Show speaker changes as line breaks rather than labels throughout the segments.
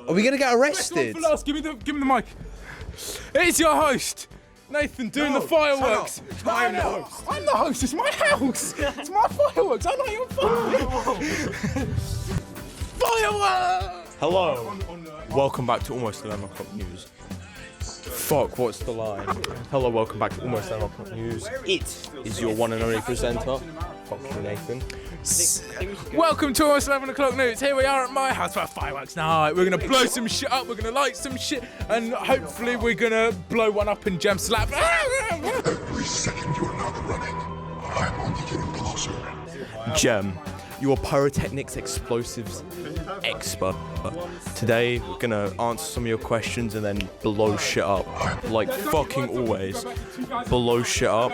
Are we gonna get arrested?
For last. Give me the mic. It's your host, Nathan, doing the fireworks.
I'm the host.
I'm the host. It's my house. It's my fireworks. I know you're fireworks. Hello. Welcome back to Almost 11 O'Clock News. Fuck, what's the line? Hello, welcome back to Almost 11 O'Clock News. It is your one and only presenter. Fuck you, Nathan. Welcome to Almost 11 O'Clock News. Here we are at my house for fireworks night. We're gonna blow some shit up, we're gonna light some shit, and hopefully we're gonna blow one up and Cem slap.
Every second you're not running, I'm only getting closer.
Cem, your pyrotechnics explosives expert. Today we're gonna answer some of your questions and then blow shit up. Like fucking always. Blow shit up.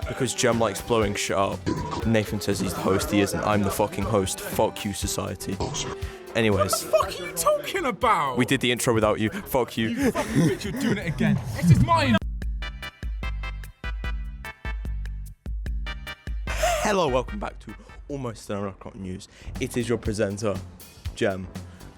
Because Cem likes blowing shit up. Nathan says he's the host, he isn't. I'm the fucking host. Fuck you, society. Anyways.
What the fuck are you talking about?
We did the intro without you. Fuck you.
You fucking bitch, you're doing it again. This is mine.
Hello, welcome back to Almost 11 O'Clock News. It is your presenter, Cem.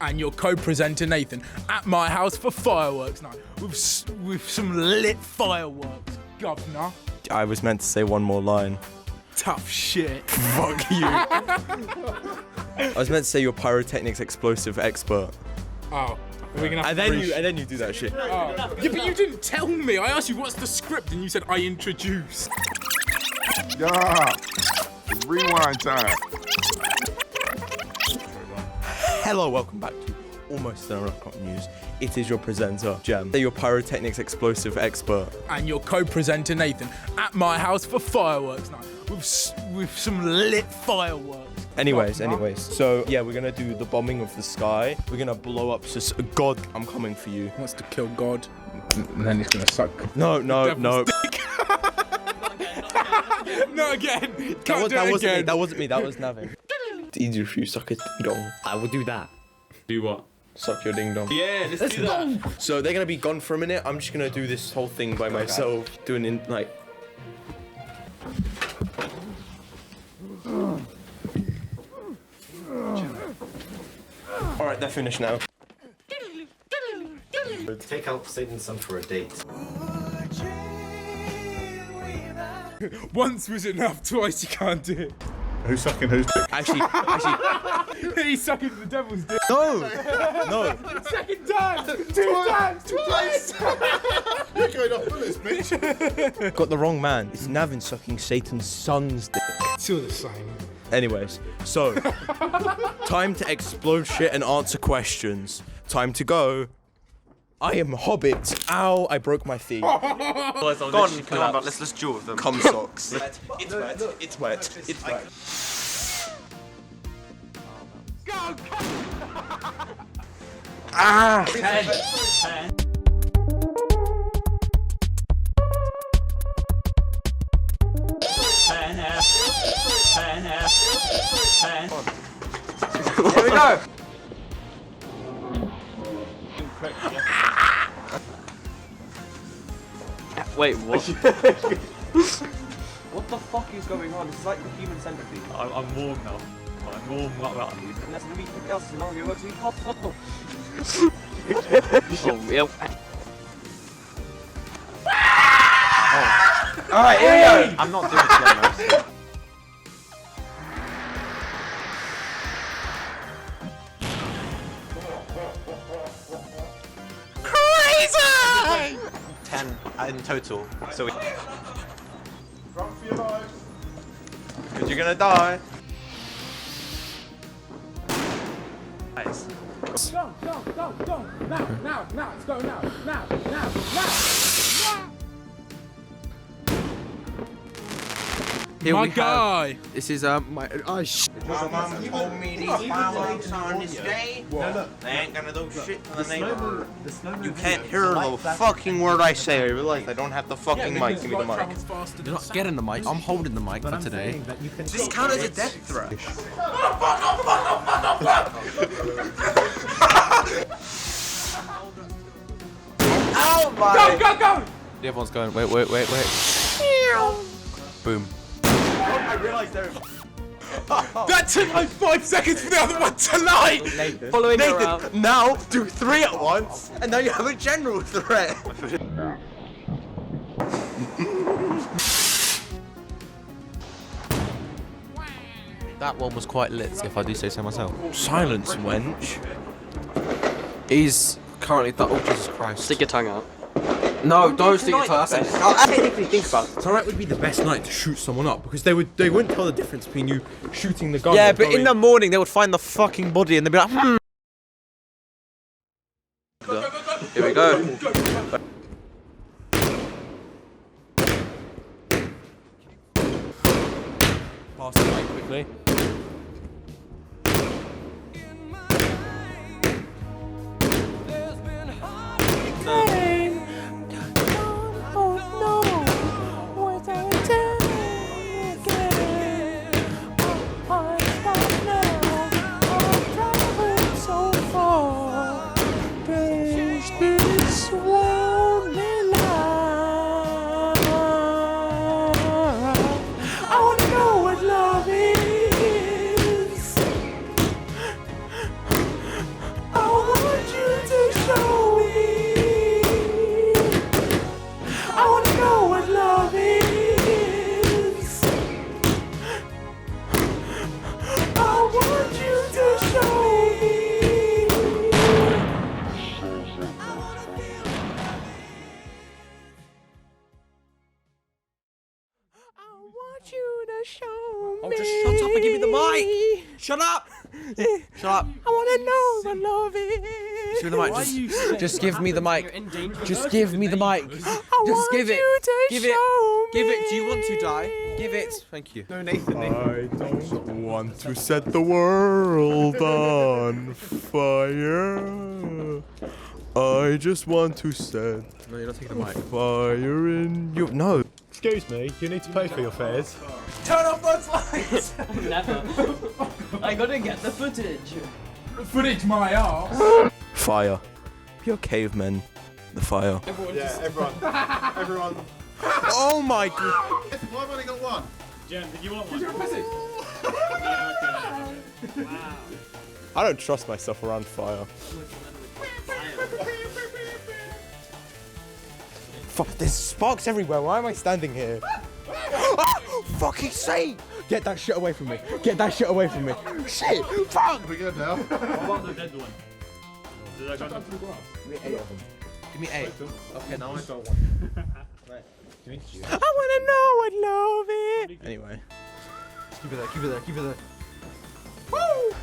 And your co-presenter Nathan at my house for fireworks night with some lit fireworks, governor.
I was meant to say one more line.
Tough shit.
Fuck you. I was meant to say your pyrotechnics explosive expert.
Oh, are we gonna have
And then you do that shit.
Oh. Yeah, but you didn't tell me. I asked you what's the script and you said I introduced.
Yeah, it's rewind time.
Hello, welcome back to Almost 11 O'Clock News. It is your presenter, Cem. Your pyrotechnics explosive expert.
And your co-presenter Nathan at my house for fireworks night with some lit fireworks.
Anyways, so yeah, we're gonna do the bombing of the sky. We're gonna blow up God, I'm coming for you.
He wants to kill God, and then he's gonna suck.
No.
Not again.
That wasn't me, that was Navin. It's easier if you suck a ding dong.
I will do that.
Do what?
Suck your ding dong.
Yeah, let's do that.
So they're gonna be gone for a minute. I'm just gonna do this whole thing by myself, doing in like. All right, they're finished now.
Take out Satan's son for a date.
Once was enough, twice you can't do it.
Who's sucking who's dick?
Actually,
He's sucking the devil's dick.
no.
Second time! Twice!
You're going off bullets, bitch.
Got the wrong man. It's Navin sucking Satan's son's dick.
Still the same.
Anyways, so time to explode shit and answer questions. Time to go. I am Hobbit. Ow, I broke my feet.
Go on, let's duel with them.
Cum socks. It's wet.
Go!
Ah!
10.
Here we go. Wait, what? What the fuck is going on? This is like the human centipede.
I'm warm now. I'm warm like that.
And that's everything else in Mario works really hot.
Oh, yeah.
Alright, here we go. I'm not doing slow-mo.
Crazy!
10 in total. So we...
Run for your lives.
Because you're gonna die.
Nice.
Go! Now! Let's go now! Now!
Here
My
we
guy!
have. This is my. Oh shit.
My mum told me these fireworks on this day. They ain't gonna do shit to the neighborhood. You can't hear the fucking word I say. I realize I don't have the fucking mic. Give me the mic.
You're not getting the mic. I'm holding the mic for today.
Does this count as a death threat?
Ow, my!
Go!
The other one's going. Wait. Boom.
I realized there.
That took like 5 seconds for the other one to light!
Following
Nathan, now do 3 at once, and now you have a general threat.
That one was quite lit, if I do say so myself.
Silence, wench.
He's currently oh Jesus Christ.
Stick your tongue out.
No, don't stick it first.
Technically, think about it.
Tonight would be the best night to shoot someone up because they wouldn't tell the difference between you shooting the gun.
Yeah,
and
but in
going-
the morning they would find the fucking body and they'd be like, Here we go.
Pass the mic quickly.
Oh, just shut up and give me the mic! Shut up! Shut up.
I wanna know what love is.
Give me the mic. Just give me the mic. Just give me the mic. Just give it. Give it. Give it. Do you want to die? Give it. Thank you. No, Nathan.
I don't want to set the world on fire. I just want to set
No, you're not taking the mic.
fire in your... No.
Excuse me, you need to pay for your fares.
Turn off those lights!
Never. I gotta get the footage.
Footage my ass.
Fire. You're cavemen. The fire.
Yeah, everyone. Everyone.
Oh my god.
Why have I only got one?
Jen, did you want one?
You're a pussy.
I don't trust myself around fire. Fuck, there's sparks everywhere. Why am I standing here? Oh, fucking sake! Get that shit away from me. Get that shit away from me. Shit! Fuck!
We're good now.
What about the dead one? Did I go down to the grass?
Give me 8. Okay, now I don't want.
I wanna know what love is. Anyway.
Keep it there, keep it there, keep it there.
Woo!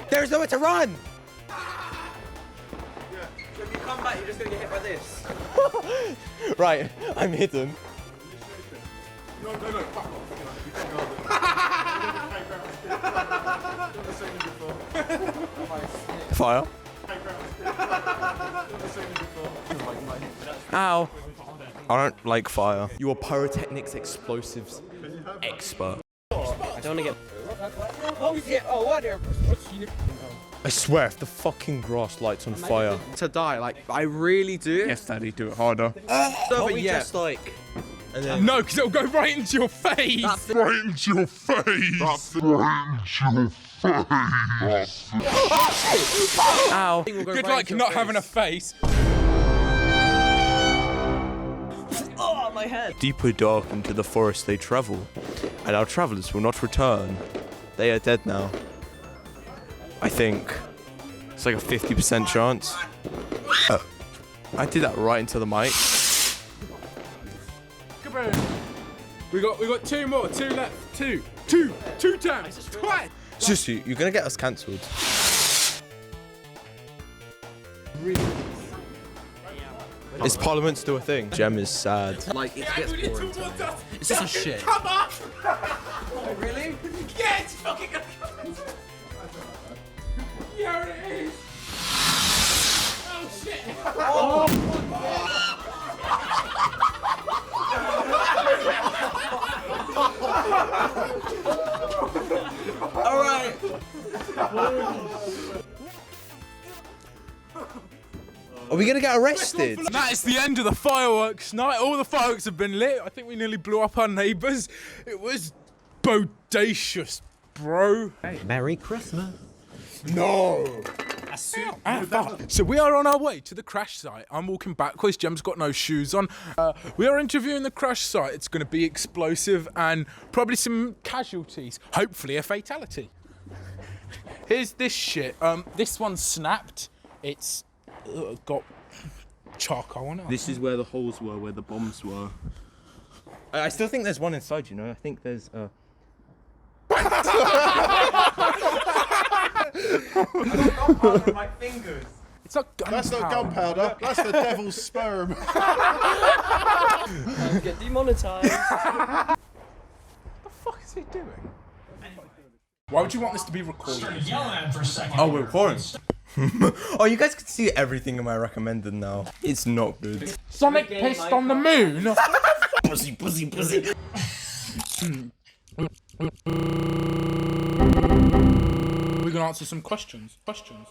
There's nowhere to run!
If you come back, you're just gonna get hit by this.
Right, I'm hidden.
No, fuck off.
Fire. Ow. I don't like fire. You're pyrotechnics explosives expert.
I don't wanna get.
I swear, if the fucking grass lights on fire.
To die, like, I really do.
Yes, Daddy, do it harder.
Can't we just
like... And then...
No, because it'll go right into your face.
Right into your face! Right into your face!
Ow.
Good luck not having a face.
Oh, my head.
Deeper dark into the forest they travel, and our travelers will not return. They are dead now. I think. It's like a 50% chance. I did that right into the mic.
We got 2 more, 2 left, 2 times, twice.
Seriously, you're gonna get us cancelled. Is Parliament still a thing? Gem is sad.
Like, it gets boring. It's just a shit.
Come on! Really? Yeah, it's fucking gonna come. Yeah, it is. Oh shit!
All right.
Are we gonna get arrested?
That is the end of the fireworks night. All the fireworks have been lit. I think we nearly blew up our neighbours. It was bodacious, bro.
Merry Christmas.
No. So we are on our way to the crash site. I'm walking backwards. Jem's got no shoes on. We are interviewing the crash site. It's going to be explosive and probably some casualties. Hopefully a fatality. Here's this shit. This one snapped. It's got charcoal on it.
This is where the holes were, where the bombs were. I still think there's one inside, you know. I think there's
Gunpowder on my fingers.
It's not gunpowder.
That's not gunpowder. That's the devil's sperm.
Get demonetized.
What the fuck is he doing? Why would you want this to be recorded?
Oh, we're recording. Oh, you guys can see everything in my recommended now. It's not good.
Sonic pissed on the moon.
Pussy, pussy, pussy.
We're gonna answer some questions. Questions.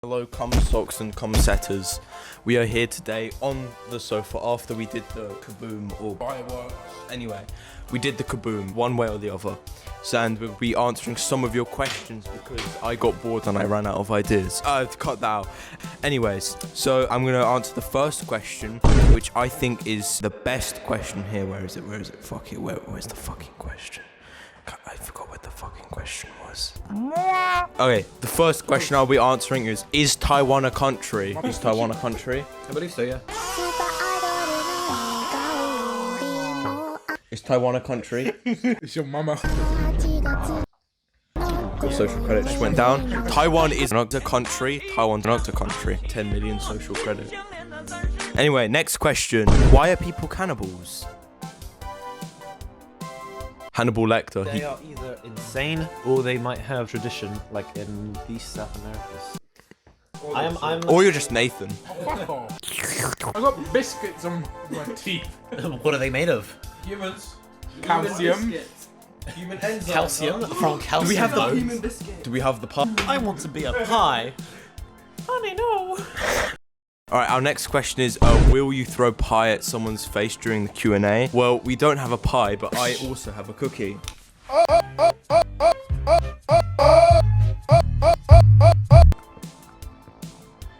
Hello, cum socks and cum setters. We are here today on the sofa after we did the kaboom or
Fireworks.
anyway, we did the kaboom one way or the other. So, and we'll be answering some of your questions because I got bored and I ran out of ideas. Cut that out. Anyways, so I'm gonna answer the first question, which I think is the best question here. Where is it? Fuck it. Where's the fucking question? I forgot what the fucking question was. Okay, the first question I'll be answering is Taiwan a country? Is Taiwan a country?
I believe so, yeah.
Is Taiwan a country?
It's your mama.
Social credit just went down. Taiwan is not a country. Taiwan's not a country. 10 million social credit. Anyway, next question. Why are people cannibals? Hannibal Lecter.
They are either insane or they might have tradition, like in the South Americas.
Or you're just Nathan.
Fuck off. I got biscuits on my teeth.
What are they made of?
Humans.
Calcium.
Human enzymes.
Calcium? From calcium.
Do we have the
Human biscuit.
Do we have the pie?
I want to be a pie. Honey, no.
Alright, our next question is, will you throw pie at someone's face during the Q&A? Well, we don't have a pie, but I also have a cookie.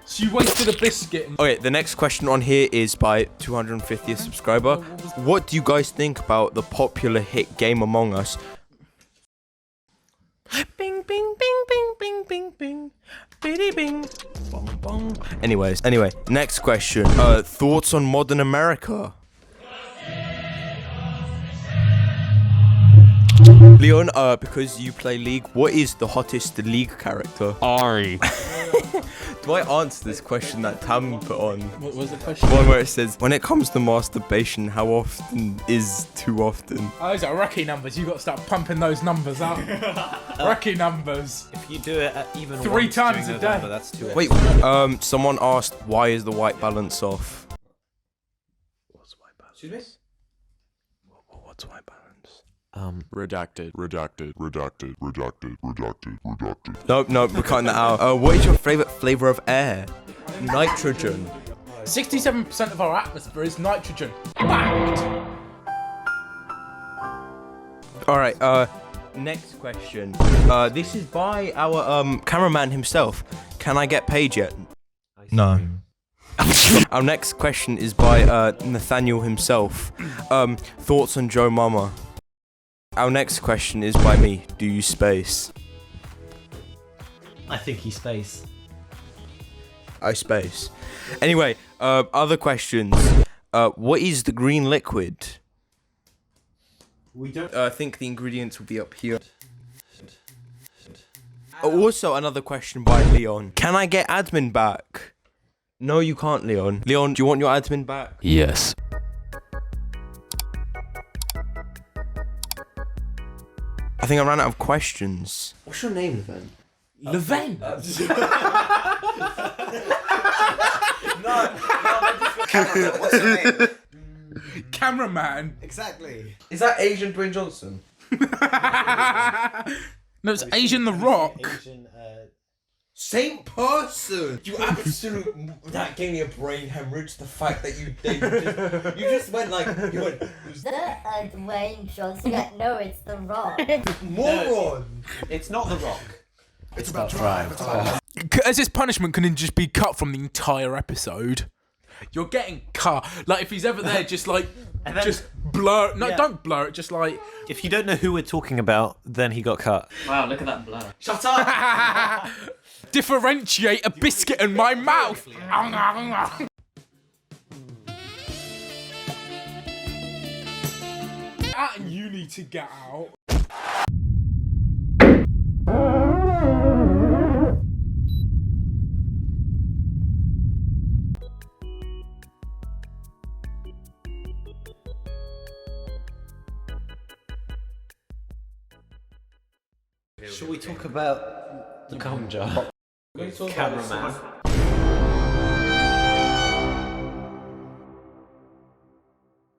So you wasted a biscuit.
Okay, the next question on here is by 250th subscriber. What do you guys think about the popular hit game Among Us? Bing, bing, bing, bing, bing, bing, bing. Biddy bing. Bong, bong. Anyway, next question. Thoughts on modern America? Leon, because you play League, what is the hottest League character?
Ari.
Do I answer this question that Tam put on?
What was the question?
One where it says, when it comes to masturbation, how often is too often?
Oh, those are Rocky numbers. You got to start pumping those numbers out. Rocky numbers.
If you do it at even
3
once
times
during
a day.
November, that's too
Wait, someone asked, why is the white balance off? What's white balance?
Excuse me?
What's white balance?
Redacted.
Nope, we're cutting that out. What is your favorite flavor of air? Nitrogen.
67% of our atmosphere is nitrogen.
Alright, next question. This is by our cameraman himself. Can I get paid yet? No. Our next question is by Nathaniel himself. Thoughts on Joe Mama? Our next question is by me. Do you space?
I think he's space.
I space. Anyway, other questions. What is the green liquid?
We don't.
I think the ingredients will be up here. Also, another question by Leon. Can I get admin back? No, you can't, Leon. Leon, do you want your admin back?
Yes.
I think I ran out of questions. What's your name, then?
Leven.
What's your name?
Cameraman.
Exactly.
Is that Asian Dwayne Johnson?
No, it's Asian the Rock.
Same person. You absolute. That gave me a brain hemorrhage. The fact that you just went like you went.
Who's that? Dwayne Johnson. No, it's The Rock.
Moron.
It's not The Rock.
It's about drive.
As his punishment, can it just be cut from the entire episode? You're getting cut. Like if he's ever there, just like just blur. No, don't blur it. Just like
If you don't know who we're talking about, then he got cut.
Wow, look at that blur.
Shut up.
differentiate a biscuit in my mouth. And you need to get out.
Shall we talk about the cum jar? Cameraman.